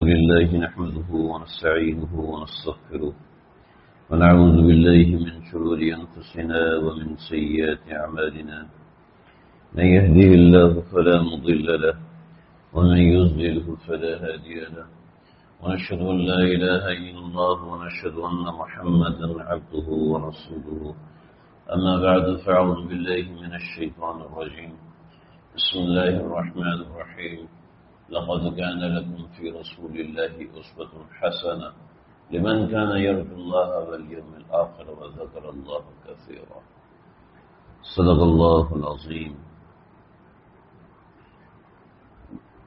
لله نحمده ونستعينه ونستغفره ونعوذ بالله من شرور أنفسنا ومن سيئات أعمالنا من يهده الله فلا مضل له ومن يضلله فلا هادي له ونشهد أن لا إله إلا الله ونشهد أن محمدا عبده ورسوله أما بعد فأعوذ بالله من الشيطان الرجيم بسم الله الرحمن الرحيم لقد كان لكم في رسول الله أسوة حسنة لمن كان يرجو الله واليوم الآخر وذكر الله كثيرا صدق الله العظيم۔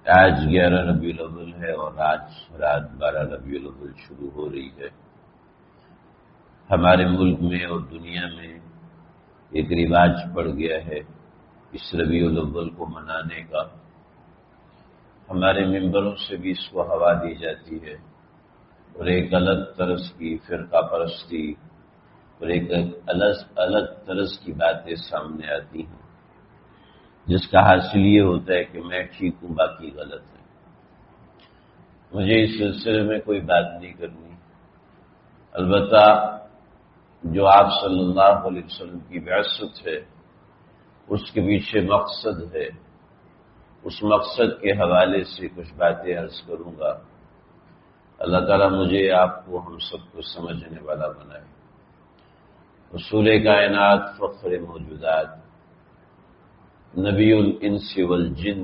آج 11 ربیع الاول ہے اور آج رات 12 ربیع الاول شروع ہو رہی ہے۔ ہمارے ملک میں اور دنیا میں ایک رواج پڑ گیا ہے اس ربیع الاول کو منانے کا۔ ہمارے ممبروں سے بھی اس کو ہوا دی جاتی ہے اور ایک الگ طرز کی فرقہ پرستی اور ایک الگ طرز کی باتیں سامنے آتی ہیں، جس کا حاصل یہ ہوتا ہے کہ میں ٹھیک ہوں باقی غلط ہے۔ مجھے اس سلسلے میں کوئی بات نہیں کرنی، البتہ جو آپ صلی اللہ علیہ وسلم کی بعثت ہے اس کے پیچھے مقصد ہے، اس مقصد کے حوالے سے کچھ باتیں عرض کروں گا۔ اللہ تعالیٰ مجھے آپ کو ہم سب کو سمجھنے والا بنائے۔ رسول کائنات فخر موجودات نبی الانس والجن،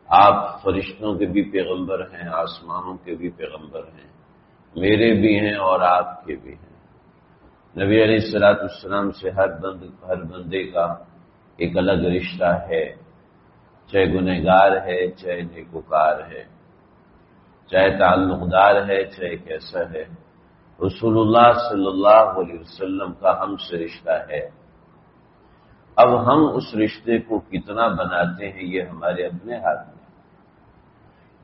آپ فرشتوں کے بھی پیغمبر ہیں، آسمانوں کے بھی پیغمبر ہیں، میرے بھی ہیں اور آپ کے بھی ہیں۔ نبی علیہ الصلوۃ والسلام سے ہر بندے کا ایک الگ رشتہ ہے، چاہے گنہگار ہے چاہے نیکوکار ہے، چاہے تعلق دار ہے چاہے کیسا ہے۔ رسول اللہ صلی اللہ علیہ وسلم کا ہم سے رشتہ ہے۔ اب ہم اس رشتے کو کتنا بناتے ہیں یہ ہمارے اپنے ہاتھ میں۔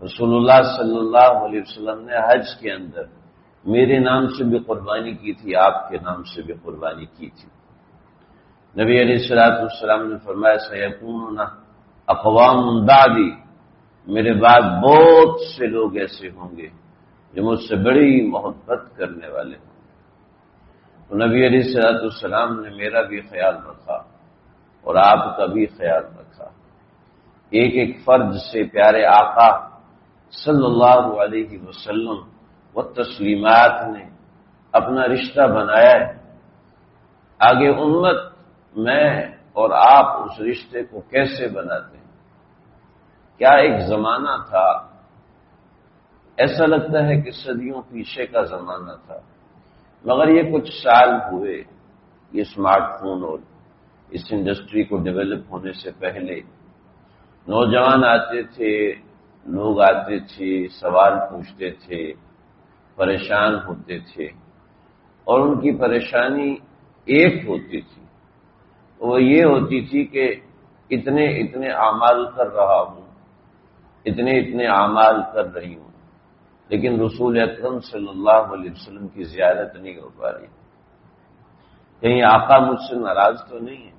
رسول اللہ صلی اللہ علیہ وسلم نے حج کے اندر میرے نام سے بھی قربانی کی تھی، آپ کے نام سے بھی قربانی کی تھی۔ نبی علیہ الصلوۃ والسلام نے فرمایا سیکون اقوام بعدی، میرے بعد بہت سے لوگ ایسے ہوں گے جو مجھ سے بڑی محبت کرنے والے ہوں گے۔ تو نبی علیہ الصلوۃ والسلام نے میرا بھی خیال رکھا اور آپ کا بھی خیال رکھا۔ ایک ایک فرد سے پیارے آقا صلی اللہ علیہ وسلم و تسلیمات نے اپنا رشتہ بنایا ہے۔ آگے امت میں اور آپ اس رشتے کو کیسے بناتے ہیں؟ کیا ایک زمانہ تھا، ایسا لگتا ہے کہ صدیوں پیچھے کا زمانہ تھا، مگر یہ کچھ سال ہوئے یہ اسمارٹ فون اور اس انڈسٹری کو ڈیولپ ہونے سے پہلے نوجوان آتے تھے، لوگ آتے تھے، سوال پوچھتے تھے، پریشان ہوتے تھے، اور ان کی پریشانی ایک ہوتی تھی، وہ یہ ہوتی تھی کہ اتنے اعمال کر رہا ہوں، اتنے اعمال کر رہی ہوں، لیکن رسول اکرم صلی اللہ علیہ وسلم کی زیارت نہیں ہو پا رہی۔ کہیں آقا مجھ سے ناراض تو نہیں ہے،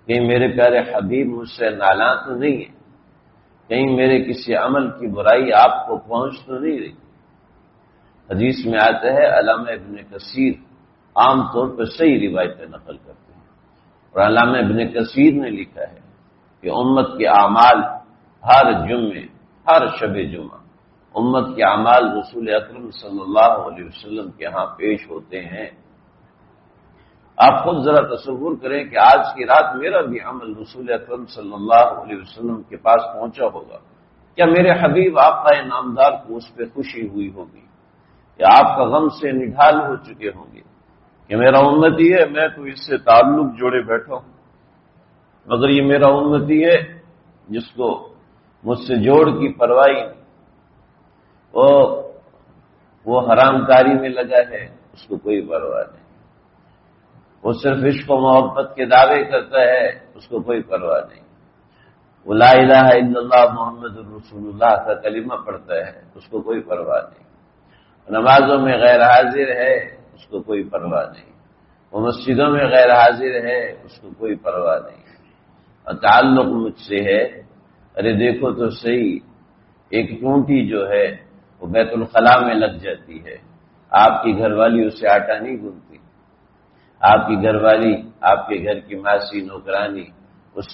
کہیں میرے پیارے حبیب مجھ سے نالاں تو نہیں ہے، کہیں میرے کسی عمل کی برائی آپ کو پہنچ تو نہیں رہی۔ حدیث میں آتا ہے، علامہ ابن کثیر عام طور پر صحیح روایتیں نقل کرتے ہیں، اور علامہ ابن کثیر نے لکھا ہے کہ امت کے اعمال ہر جمعے، ہر شب جمعہ امت کے اعمال رسول اکرم صلی اللہ علیہ وسلم کے ہاں پیش ہوتے ہیں۔ آپ خود ذرا تصور کریں کہ آج کی رات میرا بھی عمل رسول اکرم صلی اللہ علیہ وسلم کے پاس پہنچا ہوگا، کیا میرے حبیب آقا نامدار کو اس پہ خوشی ہوئی ہوگی، یا آپ کا غم سے نڈھال ہو چکے ہوں گے کہ میرا امتی ہے، میں تو اس سے تعلق جوڑے بیٹھا ہوں، مگر یہ میرا امتی ہے جس کو مجھ سے جوڑ کی پرواہی نہیں، وہ حرام کاری میں لگا ہے، اس کو کوئی پرواہ نہیں، وہ صرف عشق و محبت کے دعوے کرتا ہے، اس کو کوئی پرواہ نہیں، وہ لا الہ الا اللہ محمد الرسول اللہ کا کلمہ پڑھتا ہے، اس کو کوئی پرواہ نہیں، نمازوں میں غیر حاضر ہے، اس کو کوئی پرواہ نہیں، وہ مسجدوں میں غیر حاضر ہے، اس کو کوئی پرواہ نہیں، اور تعلق مجھ سے ہے۔ ارے دیکھو تو صحیح ایک چونٹی جو ہے وہ بیت الخلاء میں لگ جاتی ہے، آپ کی گھر والی اسے آٹا نہیں گنتی، آپ کی گھر والی، آپ کے گھر کی ماسی نوکرانی اس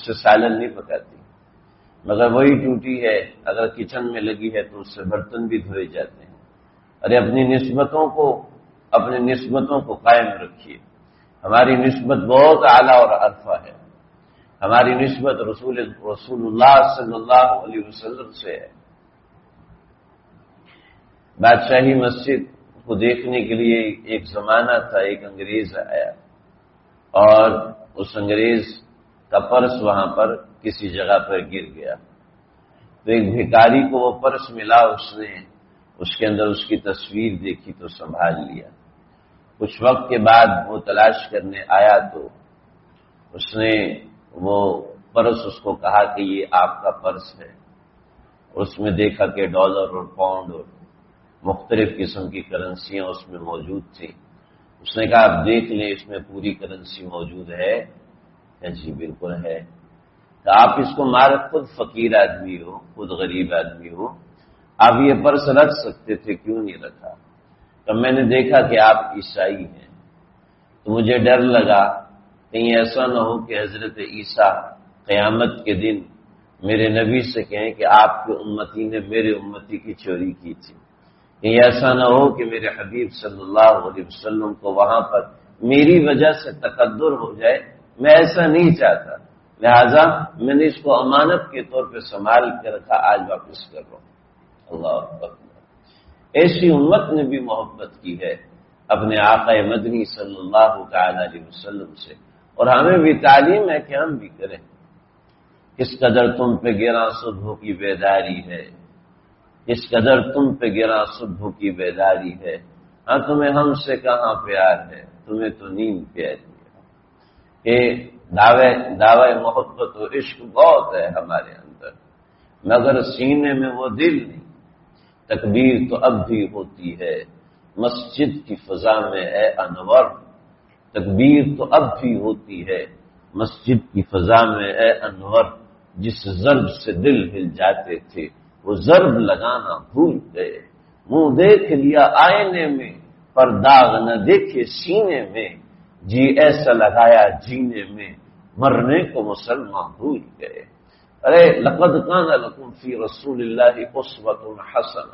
سے سالن نہیں پکاتی، مگر وہی ٹوٹی ہے اگر کچن میں لگی ہے تو اس سے برتن بھی دھوئے جاتے ہیں۔ ارے اپنی نسبتوں کو قائم رکھیے۔ ہماری نسبت بہت اعلیٰ اور عرفہ ہے، ہماری نسبت رسول اللہ صلی اللہ علیہ وسلم سے ہے۔ بادشاہی مسجد کو دیکھنے کے لیے ایک زمانہ تھا، ایک انگریز آیا اور اس انگریز کا پرس وہاں پر کسی جگہ پر گر گیا، تو ایک بھکاری کو وہ پرس ملا، اس کے اندر اس کی تصویر دیکھی تو سنبھال لیا۔ کچھ وقت کے بعد وہ تلاش کرنے آیا تو اس نے وہ پرس اس کو کہا کہ یہ آپ کا پرس ہے، اس میں دیکھا کہ ڈالر اور پاؤنڈ اور مختلف قسم کی کرنسیاں اس میں موجود تھیں۔ اس نے کہا آپ دیکھ لیں اس میں پوری کرنسی موجود ہے؟ جی بالکل ہے۔ تو آپ اس کو مار، خود فقیر آدمی ہو، خود غریب آدمی ہو، آپ یہ پرس رکھ سکتے تھے، کیوں نہیں رکھا؟ تو میں نے دیکھا کہ آپ عیسائی ہیں تو مجھے ڈر لگا کہیں ایسا نہ ہو کہ حضرت عیسیٰ قیامت کے دن میرے نبی سے کہیں کہ آپ کے امتی نے میرے امتی کی چوری کی تھی، کہیں ایسا نہ ہو کہ میرے حبیب صلی اللہ علیہ وسلم کو وہاں پر میری وجہ سے تقدر ہو جائے، میں ایسا نہیں چاہتا، لہذا میں نے اس کو امانت کے طور پہ سنبھال کے رکھا، آج واپس کر رہا ہوں۔ اللہ اکبر۔ ایسی امت نے بھی محبت کی ہے اپنے آقا مدنی صلی اللہ تعالی علیہ وسلم سے، اور ہمیں بھی تعلیم ہے کہ ہم بھی کریں۔ کس قدر تم پہ گراں صبح کی بیداری ہے، کس قدر تم پہ گراں صبح کی بیداری ہے، ہاں تمہیں ہم سے کہاں پیار ہے، تمہیں تو نیند پیاری ہے۔ کہ دعوی محبت و عشق بہت ہے ہمارے اندر، مگر سینے میں وہ دل نہیں۔ تکبیر تو اب بھی ہوتی ہے مسجد کی فضا میں ہے انور، تکبیر تو اب بھی ہوتی ہے مسجد کی فضا میں ہے انور، جس ضرب سے دل ہل جاتے تھے وہ ضرب لگانا بھول گئے، منہ دیکھ لیا آئینے میں پر داغ نہ دیکھے سینے میں، جی ایسا لگایا جینے میں مرنے کو مسلمان بھول گئے۔ ارے لقد کان لکم فی رسول اللہ اسوۃ حسنہ،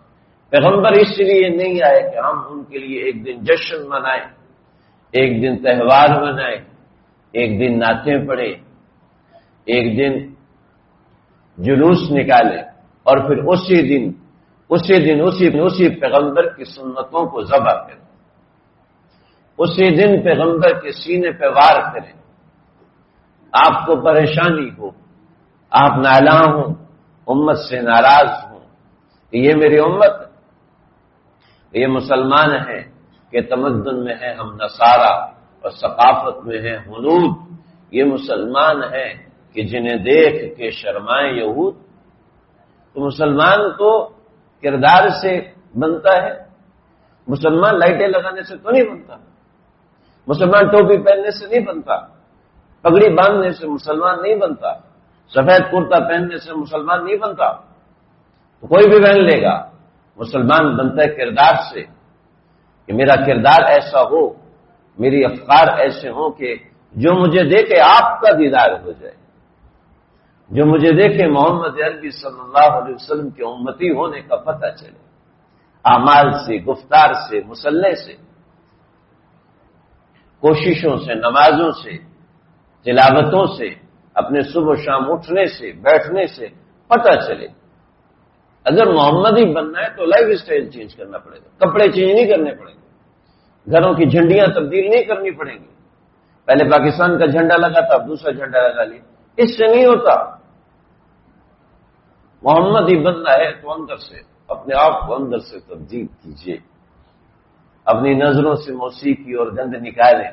پیغمبر اس لیے نہیں آئے کہ ہم ان کے لیے ایک دن جشن منائیں، ایک دن تہوار منائیں، ایک دن نعتیں پڑھیں، ایک دن جلوس نکالیں اور پھر اسی پیغمبر کی سنتوں کو ذبح کریں، اسی دن پیغمبر کے سینے پہ وار کریں۔ آپ کو پریشانی ہو، آپ نالاں ہوں، امت سے ناراض ہوں کہ یہ میری امت ہے، یہ مسلمان ہیں کہ تمدن میں ہیں ہم نصارہ اور ثقافت میں ہیں ہنود، یہ مسلمان ہیں کہ جنہیں دیکھ کے شرمائیں یہود۔ تو مسلمان تو کردار سے بنتا ہے، مسلمان لائٹیں لگانے سے تو نہیں بنتا، مسلمان ٹوپی پہننے سے نہیں بنتا، پگڑی باندھنے سے مسلمان نہیں بنتا، سفید کرتا پہننے سے مسلمان نہیں بنتا، تو کوئی بھی پہن لے گا۔ مسلمان بنتا ہے کردار سے، کہ میرا کردار ایسا ہو، میری افکار ایسے ہوں کہ جو مجھے دیکھے آپ کا دیدار ہو جائے، جو مجھے دیکھے محمد عربی صلی اللہ علیہ وسلم کے امتی ہونے کا پتہ چلے، اعمال سے، گفتار سے، مسلح سے، کوششوں سے، نمازوں سے، تلاوتوں سے، اپنے صبح و شام اٹھنے سے، بیٹھنے سے پتہ چلے۔ اگر محمد ہی بننا ہے تو لائف اسٹائل چینج کرنا پڑے گا، کپڑے چینج نہیں کرنے پڑیں گے، گھروں کی جھنڈیاں تبدیل نہیں کرنی پڑیں گی۔ پہلے پاکستان کا جھنڈا لگا تھا، اب دوسرا جھنڈا لگا لیا، اس سے نہیں ہوتا۔ محمد ہی بننا ہے تو اندر سے، اپنے آپ کو اندر سے تبدیل کیجیے، اپنی نظروں سے موسیقی اور گند نکالیں،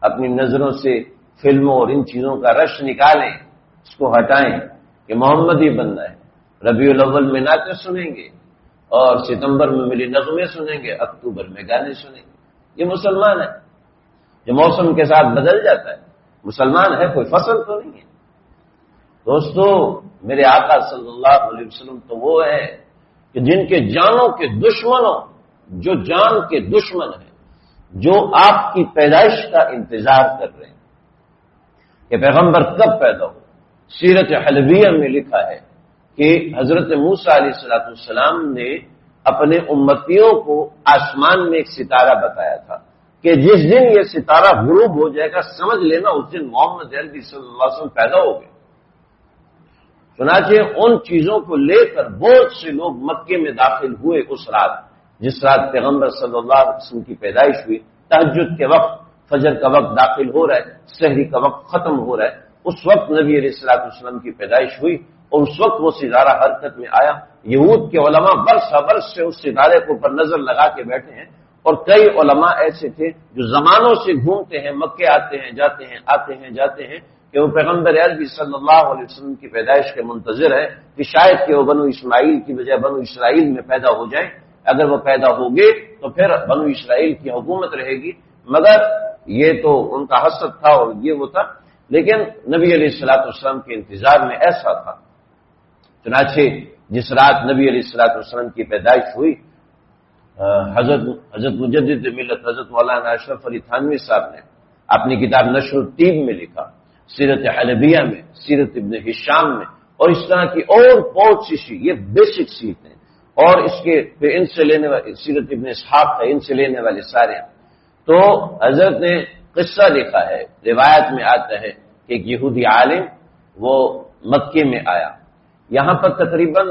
اپنی نظروں سے فلموں اور ان چیزوں کا رش نکالیں، اس کو ہٹائیں کہ محمد ہی بننا ہے۔ ربیع الاول میں نعتیں سنیں گے اور ستمبر میں ملی نغمے سنیں گے، اکتوبر میں گانے سنیں گے، یہ مسلمان ہے جو موسم کے ساتھ بدل جاتا ہے۔ مسلمان ہے، کوئی فصل تو نہیں ہے، دوستو میرے آقا صلی اللہ علیہ وسلم تو وہ ہے کہ جن کے جانوں کے دشمنوں، جو جان کے دشمن ہیں، جو آپ کی پیدائش کا انتظار کر رہے ہیں کہ پیغمبر کب پیدا ہو۔ سیرت حلبیہ میں لکھا ہے کہ حضرت موسیٰ علیہ السلام نے اپنے امتیوں کو آسمان میں ایک ستارہ بتایا تھا کہ جس دن یہ ستارہ غروب ہو جائے گا سمجھ لینا اس دن محمد عربی صلی اللہ علیہ وسلم پیدا ہو گئے۔ چنانچہ ان چیزوں کو لے کر بہت سے لوگ مکے میں داخل ہوئے اس رات، جس رات پیغمبر صلی اللہ علیہ وسلم کی پیدائش ہوئی۔ تہجد کے وقت، فجر کا وقت داخل ہو رہا ہے، سحری کا وقت ختم ہو رہا ہے، اس وقت نبی علیہ الصلوۃ والسلام کی پیدائش ہوئی اور اس وقت وہ ستارہ حرکت میں آیا۔ یہود کے علماء برس برس سے اس ستارے کو پر نظر لگا کے بیٹھے ہیں، اور کئی علماء ایسے تھے جو زمانوں سے گھومتے ہیں، مکے آتے ہیں جاتے ہیں، آتے ہیں جاتے ہیں، کہ وہ پیغمبر عربی صلی اللہ علیہ وسلم کی پیدائش کے منتظر ہے کہ شاید کہ وہ بنو اسماعیل کی بجائے بنو اسرائیل میں پیدا ہو جائیں۔ اگر وہ پیدا ہو گئے تو پھر بنو اسرائیل کی حکومت رہے گی، مگر یہ تو ان کا حسد تھا اور یہ وہ تھا۔ لیکن نبی علیہ الصلوۃ والسلام کے انتظار میں ایسا تھا۔ چنانچہ جس رات نبی علیہ الصلوۃ والسلام کی پیدائش ہوئی، حضرت مجدد ملت حضرت مولانا اشرف علی تھانوی صاحب نے اپنی کتاب نشر الطیب میں لکھا، سیرت حلبیہ میں، سیرت ابن ہشام میں، اور اس طرح کی اور بہت سی یہ بیسک سیرت ہیں، اور اس کے ان سے لینے والے سیرت ابن اسحاق ہے، ان سے لینے والے سارے ہیں۔ تو حضرت نے قصہ لکھا ہے، روایت میں آتا ہے کہ ایک یہودی عالم وہ مکے میں آیا، یہاں پر تقریباً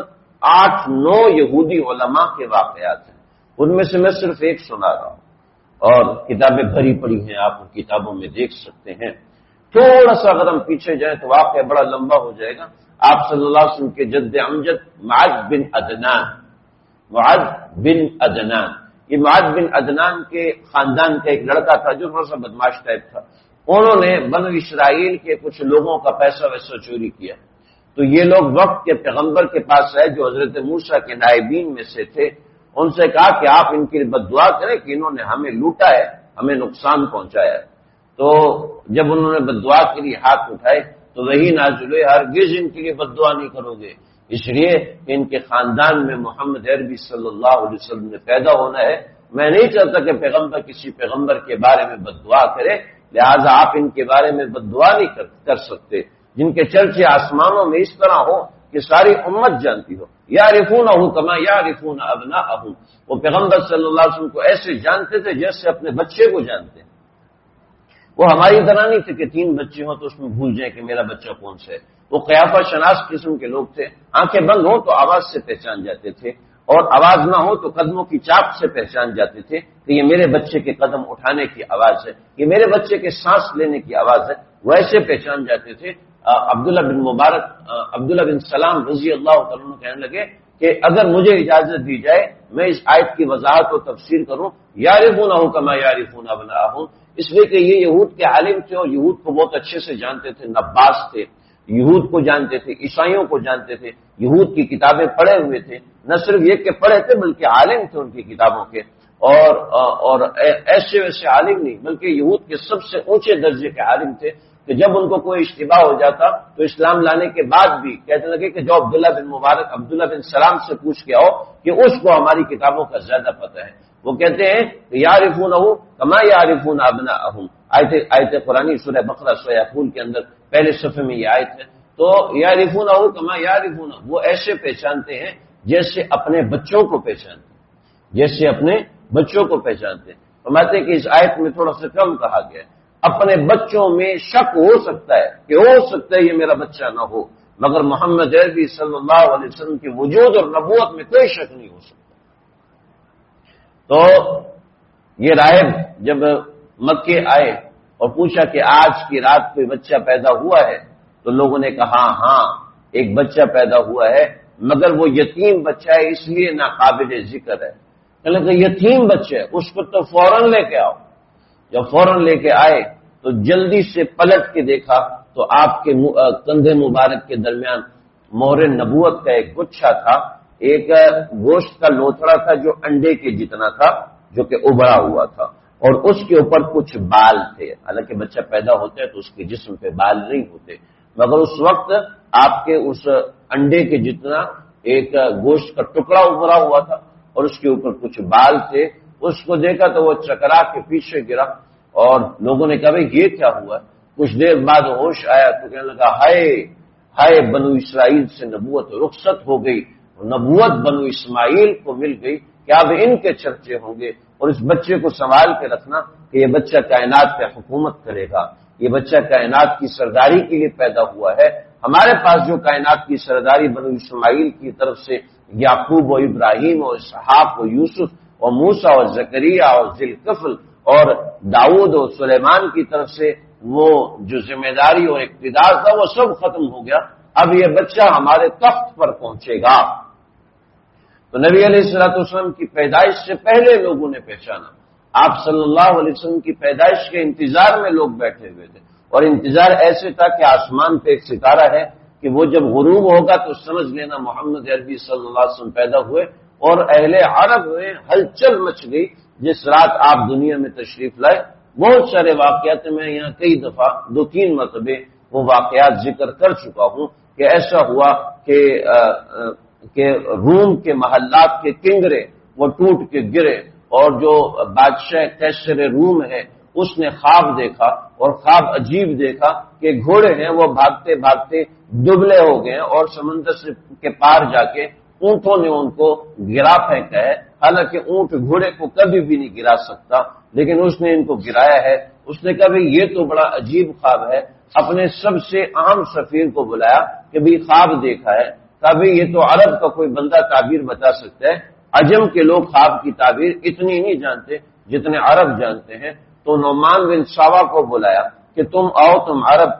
8-9 یہودی علماء کے واقعات ہیں، ان میں سے میں صرف ایک سنا رہا ہوں، اور کتابیں بھری پڑی ہیں، آپ ان کتابوں میں دیکھ سکتے ہیں۔ تھوڑا سا اگر ہم پیچھے جائیں تو واقعہ بڑا لمبا ہو جائے گا۔ آپ صلی اللہ علیہ وسلم کے جد امجد معاذ بن عدنان، یہ معاذ بن عدنان کے خاندان کا ایک لڑکا تھا جو تھوڑا سا بدماش ٹائپ تھا۔ انہوں نے بنو اسرائیل کے کچھ لوگوں کا پیسہ ویسا چوری کیا، تو یہ لوگ وقت کے پیغمبر کے پاس آئے جو حضرت موسیٰ کے نائبین میں سے تھے، ان سے کہا کہ آپ ان کی بد دعا کریں کہ انہوں نے ہمیں لوٹا ہے، ہمیں نقصان پہنچایا ہے۔ تو جب انہوں نے بد دعا کے لیے ہاتھ اٹھائے تو وہی نازل ہوئے، ہرگز ان کے لیے بد دعا نہیں کرو گے، اس لیے کہ ان کے خاندان میں محمد عربی صلی اللہ علیہ وسلم نے پیدا ہونا ہے، میں نہیں چاہتا کہ پیغمبر کسی پیغمبر کے بارے میں بد دعا کرے، لہٰذا آپ ان کے بارے میں بد دعا نہیں کر سکتے، جن کے چرچے آسمانوں میں اس طرح ہو کہ ساری امت جانتی ہو۔ یعرفونہ کما یعرفون ابناءہم، وہ پیغمبر صلی اللہ علیہ وسلم کو ایسے جانتے تھے جیسے اپنے بچے کو جانتے ہیں۔ وہ ہماری طرح نہیں تھے کہ 3 بچے ہوں تو اس میں بھول جائیں کہ میرا بچہ کون سا ہے۔ وہ قیافہ شناس قسم کے لوگ تھے، آنکھیں بند ہوں تو آواز سے پہچان جاتے تھے، اور آواز نہ ہو تو قدموں کی چاپ سے پہچان جاتے تھے کہ یہ میرے بچے کے قدم اٹھانے کی آواز ہے، یہ میرے بچے کے سانس لینے کی آواز ہے، وہ ایسے پہچان جاتے تھے۔ عبداللہ بن سلام رضی اللہ تعالیٰ عنہ کہنے لگے کہ اگر مجھے اجازت دی جائے میں اس آیت کی وضاحت و تفسیر کروں، یعرفونہ کما یعرفون ابناءہم، اس لیے کہ یہ یہود کے عالم تھے اور یہود کو بہت اچھے سے جانتے تھے، نباس تھے، یہود کو جانتے تھے، عیسائیوں کو جانتے تھے، یہود کی کتابیں پڑھے ہوئے تھے، نہ صرف یہ کہ پڑھے تھے بلکہ عالم تھے ان کی کتابوں کے، اور ایسے ویسے عالم نہیں بلکہ یہود کے سب سے اونچے درجے کے عالم تھے کہ جب ان کو کوئی اشتباہ ہو جاتا تو اسلام لانے کے بعد بھی کہتے لگے کہ جو عبداللہ بن سلام سے پوچھ کے آؤ کہ اس کو ہماری کتابوں کا زیادہ پتہ ہے۔ وہ کہتے ہیں کہ یعرفونہ کما یعرفون ابناءہم، آیت قرآنی سورہ بقرہ سورہ یعقوب کے اندر پہلے صفحے میں یہ آیت ہے۔ تو یعرفونہ کما یعرفون، وہ ایسے پہچانتے ہیں جیسے اپنے بچوں کو پہچانتے ہیں، جیسے اپنے بچوں کو پہچانتے ہیں۔ فرماتے ہیں کہ اس آیت میں تھوڑا سا کم کہا گیا ہے، اپنے بچوں میں شک ہو سکتا ہے کہ ہو سکتا ہے یہ میرا بچہ نہ ہو، مگر محمد عربی صلی اللہ علیہ وسلم کے وجود اور نبوت میں کوئی شک نہیں ہو سکتا۔ تو یہ راہب جب مکے آئے اور پوچھا کہ آج کی رات کوئی بچہ پیدا ہوا ہے، تو لوگوں نے کہا ہاں ایک بچہ پیدا ہوا ہے، مگر وہ یتیم بچہ ہے اس لیے ناقابل ذکر ہے۔ کہ یتیم بچہ ہے اس کو تو فوراً لے کے آؤ۔ جب فوراً لے کے آئے تو جلدی سے پلٹ کے دیکھا تو آپ کے کندھے مبارک کے درمیان مہر نبوت کا ایک گچھا تھا، ایک گوشت کا لوتھڑا تھا جو انڈے کے جتنا تھا، جو کہ ابھرا ہوا تھا، اور اس کے اوپر کچھ بال تھے۔ حالانکہ بچہ پیدا ہوتا ہے تو اس کے جسم پہ بال نہیں ہوتے، مگر اس وقت آپ کے اس انڈے کے جتنا ایک گوشت کا ٹکڑا ابھرا ہوا تھا اور اس کے اوپر کچھ بال تھے. اس کو دیکھا تو وہ چکرا کے پیچھے گرا اور لوگوں نے کہا بھائی یہ کیا ہوا؟ کچھ دیر بعد ہوش آیا تو کہنے لگا ہائے بنو اسرائیل سے نبوت رخصت ہو گئی، نبوت بنو اسماعیل کو مل گئی کہ اب ان کے چرچے ہوں گے، اور اس بچے کو سنبھال کے رکھنا کہ یہ بچہ کائنات پہ حکومت کرے گا، یہ بچہ کائنات کی سرداری کے لیے پیدا ہوا ہے. ہمارے پاس جو کائنات کی سرداری بنو اسماعیل کی طرف سے یعقوب و ابراہیم اور اسحاق و یوسف اور موسیٰ اور زکریا اور ذوالکفل اور داؤد اور سلیمان کی طرف سے وہ جو ذمہ داری اور اقتدار تھا وہ سب ختم ہو گیا. اب یہ بچہ ہمارے تخت پر پہنچے گا. تو نبی علیہ الصلوۃ والسلام کی پیدائش سے پہلے لوگوں نے پہچانا. آپ صلی اللہ علیہ وسلم کی پیدائش کے انتظار میں لوگ بیٹھے ہوئے تھے، اور انتظار ایسے تھا کہ آسمان پہ ایک ستارہ ہے کہ وہ جب غروب ہوگا تو سمجھ لینا محمد عربی صلی اللہ علیہ وسلم پیدا ہوئے. اور اہل عرب میں ہلچل مچ گئی جس رات آپ دنیا میں تشریف لائے. بہت سارے واقعات میں یہاں کئی دفعہ 2-3 مرتبہ وہ واقعات ذکر کر چکا ہوں کہ ایسا ہوا کہ روم کے محلات کے کنگرے وہ ٹوٹ کے گرے، اور جو بادشاہ قیصر روم ہے اس نے خواب دیکھا، اور خواب عجیب دیکھا کہ گھوڑے ہیں وہ بھاگتے بھاگتے دبلے ہو گئے اور سمندر کے پار جا کے اونٹوں نے ان کو گرا پھینکا ہے. حالانکہ اونٹ گھوڑے کو کبھی بھی نہیں گرا سکتا، لیکن اس نے ان کو گرایا ہے. اس نے کہا یہ تو بڑا عجیب خواب ہے. اپنے سب سے اہم سفیر کو بلایا کہ بھی خواب دیکھا ہے. کہا یہ تو عرب کا کوئی بندہ تعبیر بتا سکتا ہے، عجم کے لوگ خواب کی تعبیر اتنی نہیں جانتے جتنے عرب جانتے ہیں. تو نعمان بن ساوا کو بلایا کہ تم آؤ، تم عرب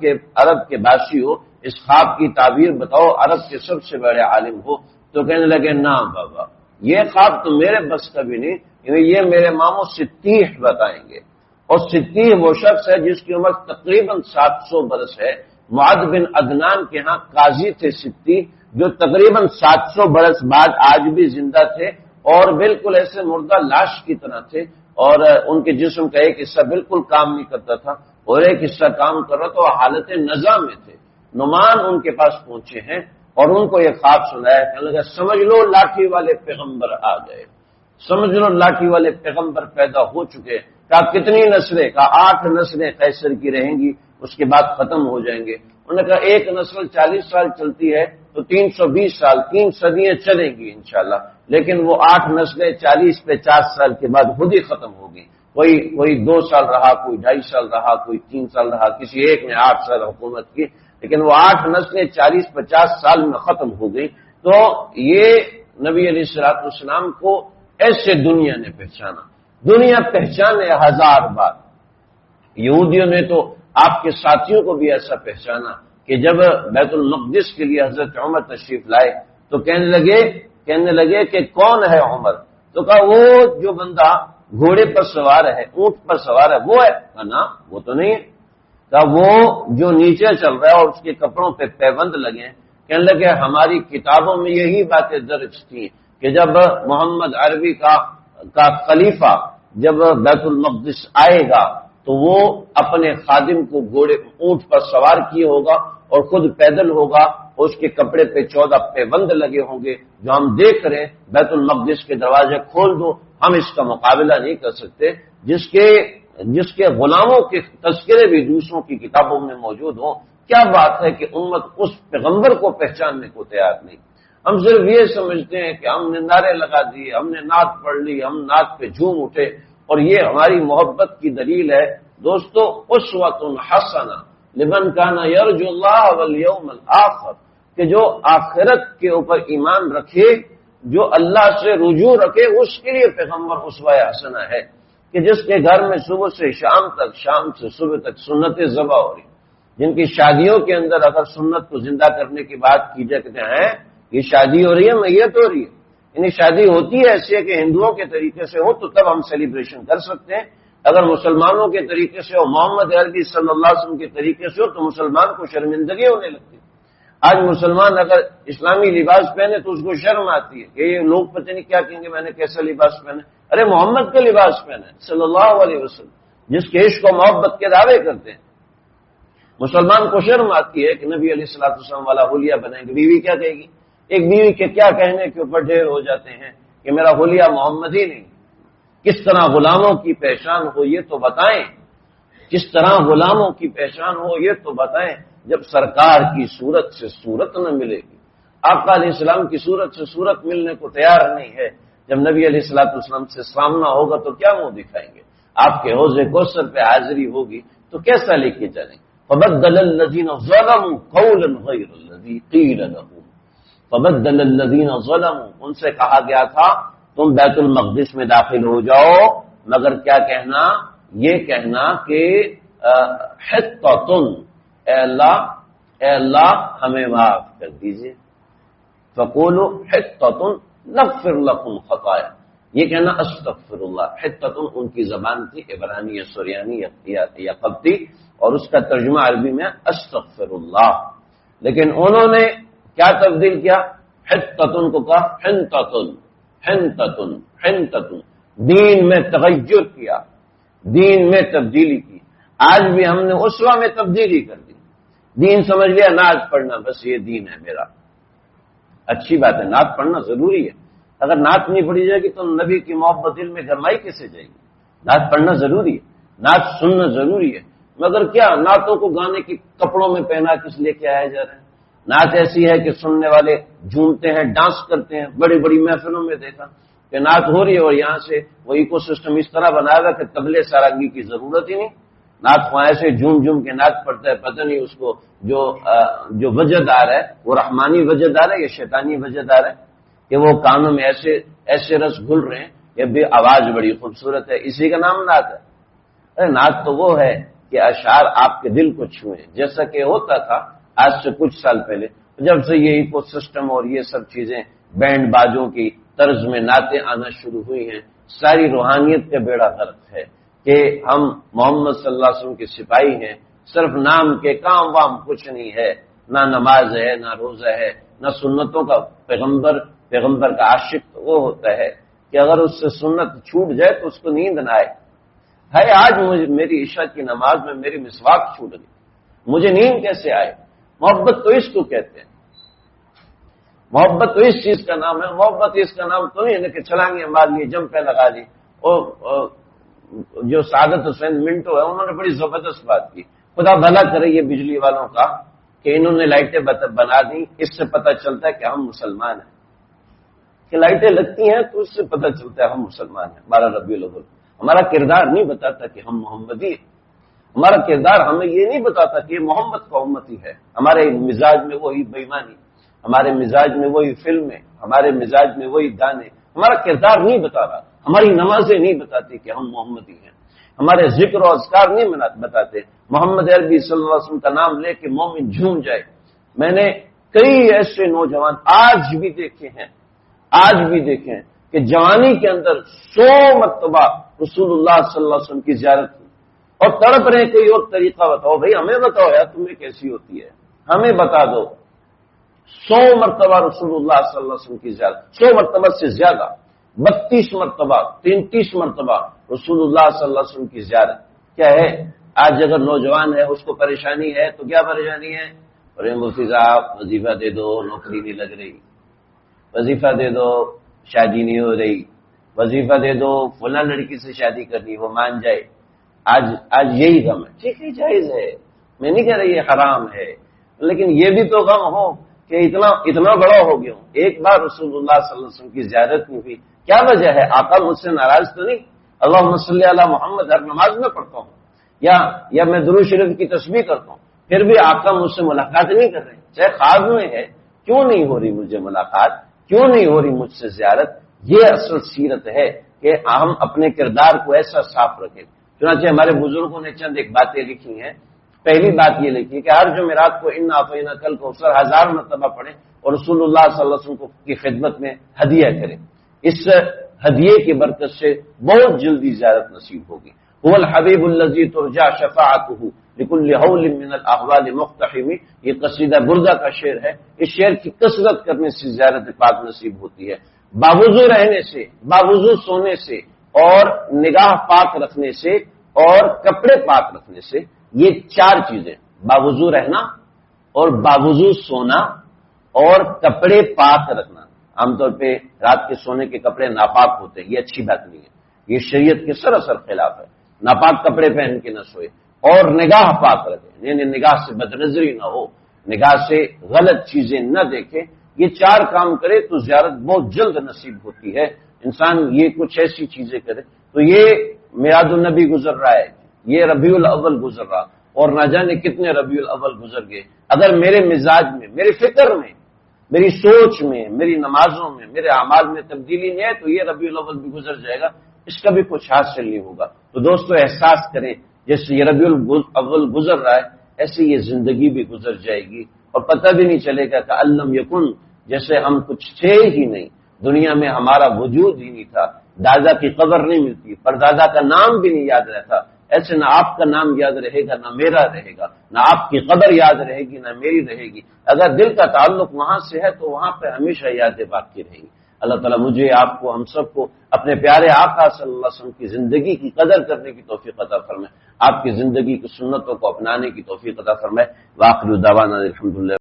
کے باسی ہو، اس خواب کی تعبیر بتاؤ، عرب کے سب سے بڑے عالم ہو. تو کہنے لگے نہ بابا، یہ خواب تو میرے بس کا بھی نہیں، یہ میرے ماموں ستیح بتائیں گے. اور ستیح وہ شخص ہے جس کی عمر تقریباً 700 برس ہے. معد بن عدنان کے ہاں قاضی تھے ستیح، جو تقریباً 700 برس بعد آج بھی زندہ تھے اور بالکل ایسے مردہ لاش کی طرح تھے، اور ان کے جسم کا ایک حصہ بالکل کام نہیں کرتا تھا اور ایک حصہ کام کر رہا تھا، وہ حالت نزا میں تھے. نعمان ان کے پاس پہنچے ہیں اور ان کو یہ خواب سنایا. کہنے لگا سمجھ لو لاٹھی والے پیغمبر آ گئے، سمجھ لو لاٹھی والے پیغمبر پیدا ہو چکے. کہا کتنی نسلیں؟ کہا 8 نسلیں قیصر کی رہیں گی، اس کے بعد ختم ہو جائیں گے. انہوں نے کہا ایک نسل 40 سال چلتی ہے تو 320 سال، 3 صدیاں چلیں گی انشاءاللہ، لیکن وہ 8 نسلیں 40-50 سال کے بعد خود ہی ختم ہوگی. کوئی 2 سال رہا، کوئی 2.5 سال رہا، کوئی 3 سال رہا، کسی ایک نے 8 سال حکومت کی، لیکن وہ 8 نسلیں 40-50 سال میں ختم ہو گئی. تو یہ نبی علیہ الصلوۃ والسلام کو ایسے دنیا نے پہچانا. دنیا پہچانے 1000 بار. یہودیوں نے تو آپ کے ساتھیوں کو بھی ایسا پہچانا کہ جب بیت المقدس کے لیے حضرت عمر تشریف لائے تو کہنے لگے کہ کون ہے عمر؟ تو کہا وہ جو بندہ گھوڑے پر سوار ہے، اونٹ پر سوار ہے، وہ ہے. کہا نا وہ تو نہیں ہے. کہا وہ جو نیچے چل رہا ہے اور اس کے کپڑوں پہ پیبند لگے ہیں. کہنے لگے ہماری کتابوں میں یہی باتیں درج تھیں کہ جب محمد عربی کا خلیفہ جب بیت المقدس آئے گا تو وہ اپنے خادم کو اونٹ پر سوار کیے ہوگا اور خود پیدل ہوگا، اور اس کے کپڑے پہ 14 پیبند لگے ہوں گے جو ہم دیکھ رہے ہیں. بیت المقدس کے دروازے کھول دو، ہم اس کا مقابلہ نہیں کر سکتے. جس کے غلاموں کے تذکرے بھی دوسروں کی کتابوں میں موجود ہوں. کیا بات ہے کہ امت اس پیغمبر کو پہچاننے کو تیار نہیں. ہم صرف یہ سمجھتے ہیں کہ ہم نے نعرے لگا دیے، ہم نے نعت پڑھ لی، ہم نعت پہ جھوم اٹھے اور یہ ہماری محبت کی دلیل ہے. دوستو اسوۃ حسنہ لمن کان یرجو اللہ والیوم الآخر، کہ جو آخرت کے اوپر ایمان رکھے، جو اللہ سے رجوع رکھے، اس کے لیے پیغمبر اسوہ حسنہ ہے. کہ جس کے گھر میں صبح سے شام تک، شام سے صبح تک سنتیں ذبح ہو رہی، جن کی شادیوں کے اندر اگر سنت کو زندہ کرنے کی بات کی جائے کہتے ہیں یہ شادی ہو رہی ہے، میت ہو رہی ہے. یعنی شادی ہوتی ہے ایسی ہے کہ ہندوؤں کے طریقے سے ہو تو تب ہم سیلیبریشن کر سکتے ہیں. اگر مسلمانوں کے طریقے سے ہو، محمد عربی صلی اللہ علیہ وسلم کے طریقے سے ہو تو مسلمان کو شرمندگی ہونے لگتی ہے. آج مسلمان اگر اسلامی لباس پہنے تو اس کو شرم آتی ہے کہ یہ لوگ پتہ نہیں کیا کہیں گے میں نے کیسا لباس پہنا. ارے محمد کا لباس پہنا ہے صلی اللہ علیہ وسلم، جس کے عشق و محبت کے دعوے کرتے ہیں. مسلمان کو شرم آتی ہے کہ نبی علیہ الصلوۃ والسلام والا حلیہ بنائیں گے، بیوی کیا کہے گی؟ ایک بیوی کے کیا کہنے کے اوپر ڈھیر ہو جاتے ہیں کہ میرا حلیہ محمد ہی نہیں۔ کس طرح غلاموں کی پہچان ہو یہ تو بتائیں، کس طرح غلاموں کی پہچان ہو یہ تو بتائیں، جب سرکار کی صورت سے صورت نہ ملے گی۔ آقا علیہ السلام کی صورت سے صورت ملنے کو تیار نہیں ہے، جب نبی علیہ الصلوۃ والسلام سے سامنا ہوگا تو کیا منہ دکھائیں گے؟ آپ کے حوض کوثر پہ حاضری ہوگی تو کیسا لے کے چلیں؟ فبدل الذین ظلموا قولا غیر الذی قیل لهم، فبدل الذین ظلموا، ان سے کہا گیا تھا تم بیت المقدس میں داخل ہو جاؤ، مگر کیا کہنا؟ یہ کہنا کہ حطۃ، اے اللہ ہمیں معاف کر دیجئے، فقولوا حطۃ نغفر لكم خطایا، یہ کہنا استغفر اللہ۔ حطۃ ان کی زبان تھی، عبرانی یا سریانی یا قبطی، اور اس کا ترجمہ عربی میں استغفر اللہ، لیکن انہوں نے کیا تبدیل کیا؟ حطۃ کو کہا حنطۃ، دین میں تغیر کیا، دین میں تبدیلی کی۔ آج بھی ہم نے اسوہ میں تبدیلی کر دی، دین سمجھ لیا نعت پڑھنا، بس یہ دین ہے میرا۔ اچھی بات ہے، نعت پڑھنا ضروری ہے، اگر نعت نہیں پڑھی جائے گی تو نبی کی محبت دل میں گرمائی کیسے جائے گی؟ نعت پڑھنا ضروری ہے، نعت سننا ضروری ہے، مگر کیا نعتوں کو گانے کے کپڑوں میں پہنا کس لیے کیا آیا جا رہا ہے؟ نعت ایسی ہے کہ سننے والے جھومتے ہیں، ڈانس کرتے ہیں، بڑی بڑی محفلوں میں دیکھا کہ نعت ہو رہی ہے اور یہاں سے وہ ایکو سسٹم اس طرح بنایا گا کہ تبلے سارنگی کی ضرورت ہی نہیں، نعت خواہ ایسے جھوم جھوم کے نعت پڑتا ہے، پتہ نہیں اس کو جو وجد آ رہا ہے وہ رحمانی وجد آ رہا ہے یا شیطانی وجد آ رہا ہے کہ وہ کانوں میں ایسے رس گھل رہے ہیں کہ بھی آواز بڑی خوبصورت ہے، اسی کا نام نعت ہے۔ ارے نعت تو وہ ہے کہ اشعار آپ کے دل کو چھوئیں، جیسا کہ ہوتا تھا آج سے کچھ سال پہلے، جب سے یہ ایکو سسٹم اور یہ سب چیزیں بینڈ باجوں کی طرز میں نعتیں آنا شروع ہوئی ہیں، ساری روحانیت کا بیڑا غرق ہے کہ ہم محمد صلی اللہ علیہ وسلم کے سپاہی ہیں، صرف نام کے، کام وام کچھ نہیں ہے، نہ نماز ہے، نہ روزہ ہے، نہ سنتوں کا پیغمبر کا عاشق تو وہ ہوتا ہے کہ اگر اس سے سنت چھوٹ جائے تو اس کو نیند نہ آئے۔ آج میری عشاء کی نماز میں میری مسواک چھوٹ گئی، مجھے نیند کیسے آئے؟ محبت تو اس کو کہتے ہیں، محبت تو اس چیز کا نام ہے، محبت اس کا نام تو نہیں ہے کہ چھلانگیں مار لی، جمپیں لگا لی۔ اور جو سعادت حسین منٹو ہے انہوں نے بڑی زبردست بات کی، خدا بھلا کرے یہ بجلی والوں کا کہ انہوں نے لائٹیں بنا دی، اس سے پتہ چلتا ہے کہ ہم مسلمان ہیں، کہ لائٹیں لگتی ہیں تو اس سے پتہ چلتا ہے ہم مسلمان ہیں۔ 12 ربیع الاول ہمارا کردار نہیں بتاتا کہ ہم محمدی ہیں، ہمارا کردار ہمیں یہ نہیں بتاتا کہ یہ محمد کا امتی ہے، ہمارے مزاج میں وہی بے ایمانی، ہمارے مزاج میں وہی فلمیں، ہمارے مزاج میں وہی گانے، ہمارا کردار نہیں بتا رہا، ہماری نمازیں نہیں بتاتی کہ ہم محمدی ہیں، ہمارے ذکر و اذکار نہیں بتاتے، محمد عربی صلی اللہ علیہ وسلم کا نام لے کے مومن جھوم جائے۔ میں نے کئی ایسے نوجوان آج بھی دیکھے ہیں کہ جوانی کے اندر 100 مرتبہ رسول اللہ صلی اللہ علیہ وسلم کی زیارت کی اور تڑپ رہے کوئی اور طریقہ بتاؤ، بھائی ہمیں بتاؤ یار تمہیں کیسی ہوتی ہے، ہمیں بتا دو۔ 100 مرتبہ رسول اللہ صلی اللہ علیہ وسلم کی زیارت، 100 مرتبہ سے زیادہ، 32 مرتبہ، 33 مرتبہ رسول اللہ صلی اللہ علیہ وسلم کی زیارت کیا ہے؟ آج اگر نوجوان ہے اس کو پریشانی ہے تو کیا پریشانی ہے؟ ارے مفتی صاحب وظیفہ دے دو، نوکری نہیں لگ رہی، وظیفہ دے دو شادی نہیں ہو رہی، وظیفہ دے دو فلاں لڑکی سے شادی کرنی وہ مان جائے۔ آج یہی غم ہے، ٹھیک ہے جائز ہے، میں نہیں کہہ رہی یہ حرام ہے، لیکن یہ بھی تو غم ہو کہ اتنا بڑا ہو گیا ہوں، ایک بار رسول اللہ صلی اللہ علیہ وسلم کی زیارت نہیں ہوئی، کیا وجہ ہے؟ آقا مجھ سے ناراض تو نہیں؟ اللہم صلی علی محمد ہر نماز میں پڑھتا ہوں یا میں درود شریف کی تسبیح کرتا ہوں، پھر بھی آقا مجھ سے ملاقات نہیں کر رہے، چاہے خواب میں ہے، کیوں نہیں ہو رہی مجھے ملاقات، کیوں نہیں ہو رہی مجھ سے زیارت؟ یہ اصل سیرت ہے کہ ہم اپنے کردار کو ایسا صاف رکھیں۔ چنانچہ ہمارے بزرگوں نے چند ایک باتیں لکھی ہیں، پہلی بات یہ لکھی کہ ہر جمعرات کو ان اعطینا کل کوثر 1000 مرتبہ پڑھیں اور رسول اللہ صلی اللہ علیہ وسلم کی خدمت میں ہدیہ کریں، اس ہدیے کی برکت سے بہت جلدی زیارت نصیب ہوگی۔ هو الحبیب الذی ترجى شفاعته لكل حول من الاحوال مقتحم، یہ قصیدہ بردہ کا شعر ہے، اس شعر کی کثرت کرنے سے زیارت پاک نصیب ہوتی ہے، باوضو رہنے سے، باوضو سونے سے، اور نگاہ پاک رکھنے سے، اور کپڑے پاک رکھنے سے، یہ 4 چیزیں باوضو رہنا اور باوضو سونا اور کپڑے پاک رکھنا. عام طور پہ رات کے سونے کے کپڑے ناپاک ہوتے ہیں، یہ اچھی بات نہیں ہے، یہ شریعت کے سراسر خلاف ہے. ناپاک کپڑے پہن کے نہ سوئے اور نگاہ پاک رکھے، یعنی نگاہ سے بدنظری نہ ہو، نگاہ سے غلط چیزیں نہ دیکھے. یہ 4 کام کرے تو زیارت بہت جلد نصیب ہوتی ہے. انسان یہ کچھ ایسی چیزیں کرے. تو یہ میلاد النبی گزر رہا ہے، یہ ربیع الاول گزر رہا، اور نہ جانے کتنے ربیع الاول گزر گئے. اگر میرے مزاج میں، میری فکر میں، میری سوچ میں، میری نمازوں میں، میرے اعمال میں تبدیلی نہیں ہے تو یہ ربیع الاول بھی گزر جائے گا، اس کا بھی کچھ حاصل نہیں ہوگا. تو دوستو احساس کریں جیسے یہ ربیع الاول گزر رہا ہے ایسے یہ زندگی بھی گزر جائے گی اور پتہ بھی نہیں چلے گا کہ علم یکن، جیسے ہم کچھ تھے ہی نہیں، دنیا میں ہمارا وجود ہی نہیں تھا، دادا کی قبر نہیں ملتی، پردادا کا نام بھی نہیں یاد رہتا. ایسے نہ آپ کا نام یاد رہے گا نہ میرا رہے گا، نہ آپ کی قبر یاد رہے گی نہ میری رہے گی. اگر دل کا تعلق وہاں سے ہے تو وہاں پہ ہمیشہ یاد باقی رہے گی. اللہ تعالیٰ مجھے، آپ کو، ہم سب کو اپنے پیارے آقا صلی اللہ علیہ وسلم کی زندگی کی قدر کرنے کی توفیق عطا فرمائے، آپ کی زندگی کی سنتوں کو اپنانے کی توفیق عطا فرمائے. وآخر دعوانا الحمدللہ.